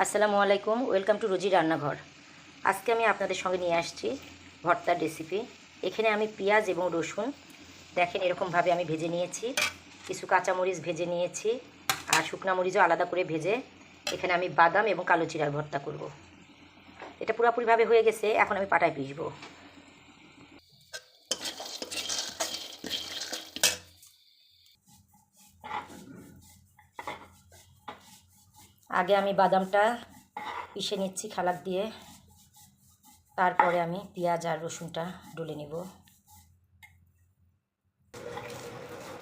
আসসালামু আলাইকুম, welcome to রোজি রান্নাঘর। আজকে আমি আপনাদের সঙ্গে নিয়ে আসছি ভর্তার রেসিপি। এখানে আমি পেঁয়াজ এবং রসুন দেখেন এরকমভাবে আমি ভেজে নিয়েছি, কিছু কাঁচামরিচ ভেজে নিয়েছি, আর শুকনা মরিচও আলাদা করে ভেজে এখানে আমি বাদাম এবং কালো জিরার ভর্তা করব। এটা পুরোপুরিভাবে হয়ে গেছে, এখন আমি পাটায় পিষবো। আগে আমি বাদামটা পিষে নিচ্ছি খালাক দিয়ে, তারপরে আমি পেঁয়াজ আর রসুনটা ডলে নেব।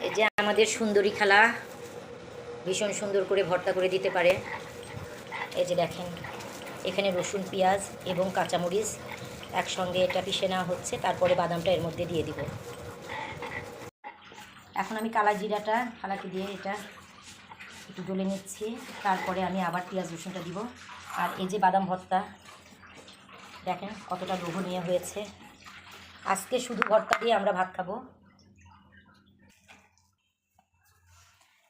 এই যে আমাদের সুন্দরী খালা ভীষণ সুন্দর করে ভর্তা করে দিতে পারে। এই যে দেখেন এখানে রসুন, পেঁয়াজ এবং কাঁচামরিচ একসঙ্গে এটা পিষে নেওয়া হচ্ছে, তারপরে বাদামটা এর মধ্যে দিয়ে দিব। এখন আমি কালা জিরাটা খালাকে দিয়ে এটা একটু ডলে নিচ্ছি, তারপরে আমি আবার পেঁয়াজ রসুনটা দিব। আর এই যে বাদাম ভর্তা দেখেন কতটা লোভনীয় হয়েছে। আজকে শুধু ভর্তা দিয়ে আমরা ভাত খাবো।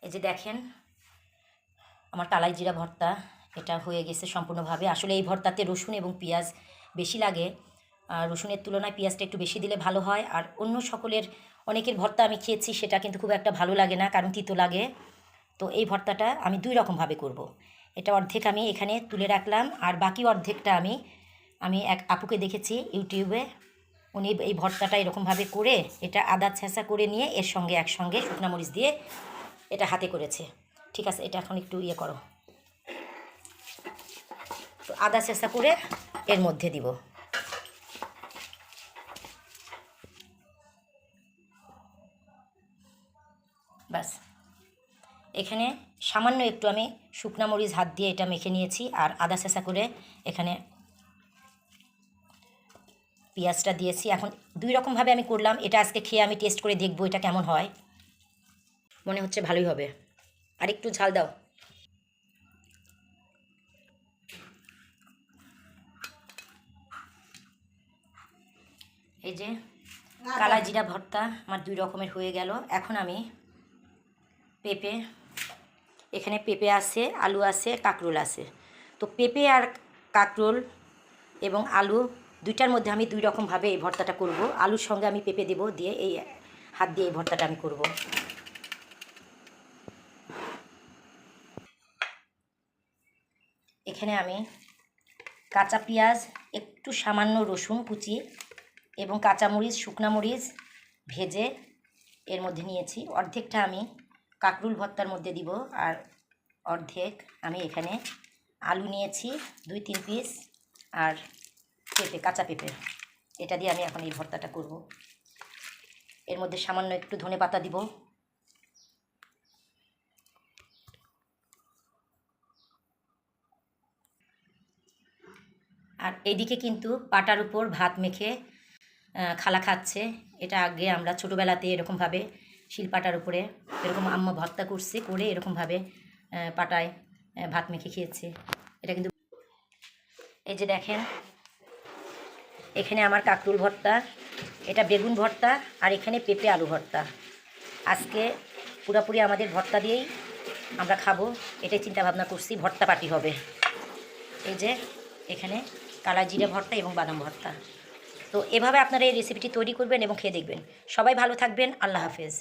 এই যে দেখেন আমার কালাই জিরা ভর্তা এটা হয়ে গেছে সম্পূর্ণভাবে। আসলে এই ভর্তাতে রসুন এবং পেঁয়াজ বেশি লাগে, আর রসুনের তুলনায় পেঁয়াজটা একটু বেশি দিলে ভালো হয়। আর অন্য অনেকের ভর্তা আমি খেয়েছি, সেটা কিন্তু খুব একটা ভালো লাগে না, কারণ তিতো লাগে। তো এই ভর্তাটা আমি দুই রকমভাবে করব। এটা অর্ধেক আমি এখানে তুলে রাখলাম, আর বাকি অর্ধেকটা আমি এক আপুকে দেখেছি ইউটিউবে, উনি এই ভর্তাটা এরকমভাবে করে এটা আদা ছেঁচা করে নিয়ে এর সঙ্গে একসঙ্গে শুকনা মরিচ দিয়ে এটা হাতে করেছে। ঠিক আছে, এটা এখন একটু ইয়ে করো, তো আদা ছেঁচা করে এর মধ্যে দিব। ব্যাস, এখানে সামান্য একটু আমি শুকনা মরিচ হাত দিয়ে এটা মেখে নিয়েছি, আর আদা ছেঁচা করে এখানে পেঁয়াজটা দিয়েছি। এখন দুই রকমভাবে আমি করলাম, এটা আজকে খেয়ে আমি টেস্ট করে দেখবো এটা কেমন হয়। মনে হচ্ছে ভালোই হবে, আর একটু ঝাল দাও। এই যে কালা জিরা ভর্তা আমার দুই রকমের হয়ে গেল। এখন আমি এখানে পেঁপে আছে, আলু আছে, কাঁকরোল আছে। তো পেঁপে আর কাঁকরোল এবং আলু দুইটার মধ্যে আমি দুই রকমভাবে এই ভর্তাটা করব। আলুর সঙ্গে আমি পেঁপে দেবো, দিয়ে এই হাত দিয়ে এই ভর্তাটা আমি করব। এখানে আমি কাঁচা পেঁয়াজ, একটু সামান্য রসুন কুচি এবং কাঁচামরিচ, শুকনা মরিচ ভেজে এর মধ্যে নিয়েছি। অর্ধেকটা আমি কাঁকরোল ভর্তার মধ্যে দিব, আর অর্ধেক আমি এখানে আলু নিয়েছি 2-3 পিস, আর পেঁপে, কাঁচা পেঁপে, এটা দিয়ে আমি এখন এই ভর্তাটা করব। এর মধ্যে সামান্য একটু ধনেপাতা দিব। আর এইদিকে কিন্তু পাটার উপর ভাত মেখে খালা খাচ্ছে। এটা আগে আমরা ছোটোবেলাতে এরকমভাবে শিলপাটার উপরে এরকম আম্মা ভর্তা করছে, করে এরকমভাবে পাটায় ভাত মেখে খেয়েছে। এটা কিন্তু এই যে দেখেন এখানে আমার কাঁকরোল ভর্তা, এটা বেগুন ভর্তা, আর এখানে পেঁপে আলু ভর্তা। আজকে পুরোপুরি আমাদের ভর্তা দিয়েই আমরা খাবো, এটাই চিন্তা ভাবনা করছি, ভর্তা পার্টি হবে। এই যে এখানে কালা জিরে ভর্তা এবং বাদাম ভর্তা। তো এভাবে আপনারা এই রেসিপিটি তৈরি করবেন এবং খেয়ে দেখবেন। সবাই ভালো থাকবেন, আল্লাহ হাফেজ।